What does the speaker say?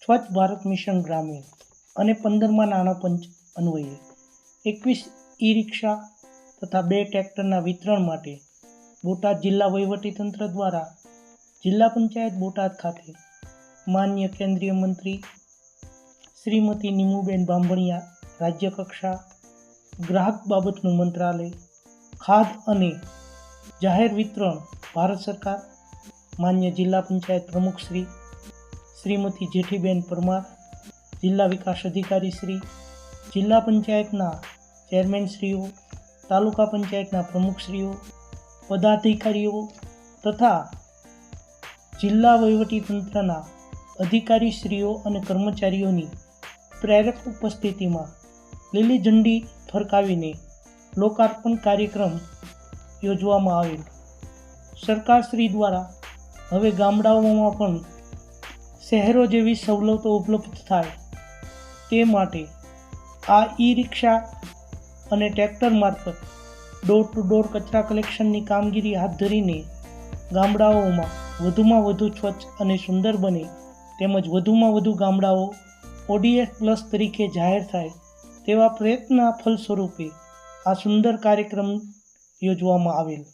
સ્વચ્છ ભારત મિશન ગ્રામીણ અને 15મા નાણાં પંચ અન્વયે 21 ઈ-રિક્ષા તથા 2 ટ્રેક્ટરના વિતરણ માટે બોટાદ જિલ્લા વહીવટીતંત્ર દ્વારા જિલ્લા પંચાયત બોટાદ ખાતે માન્ય કેન્દ્રીય મંત્રી શ્રીમતી નીમુબેન બાંભણિયા, રાજ્ય કક્ષા ગ્રાહક બાબતનું મંત્રાલય, ખાદ્ય અને જાહેર વિતરણ ભારત સરકાર, માન્ય જિલ્લા પંચાયત પ્રમુખ શ્રીમતી જેઠીબેન પરમાર, જિલ્લા વિકાસ અધિકારી શ્રી, જિલ્લા પંચાયતના ચેરમેનશ્રીઓ, તાલુકા પંચાયતના પ્રમુખશ્રીઓ, પદાધિકારીઓ તથા જિલ્લા વહીવટીતંત્રના અધિકારીશ્રીઓ અને કર્મચારીઓની પ્રેરક ઉપસ્થિતિમાં લીલી ઝંડી ફરકાવીને લોકાર્પણ કાર્યક્રમ યોજવામાં આવેલ. સરકારશ્રી દ્વારા હવે ગામડાઓમાં પણ શહેરો જેવી સવલતો ઉપલબ્ધ થાય તે માટે આ ઈ-રિક્ષા અને ટ્રેક્ટર મારફત ડોર ટુ ડોર કચરા કલેક્શનની કામગીરી હાથ ધરીને ગામડાઓમાં વધુમાં વધુ સ્વચ્છ અને સુંદર બને તેમજ વધુમાં વધુ ગામડાઓ ODS પ્લસ તરીકે જાહેર થાય તેવા પ્રયત્નના ફલ સ્વરૂપે આ સુંદર કાર્યક્રમ યોજવામાં આવેલ.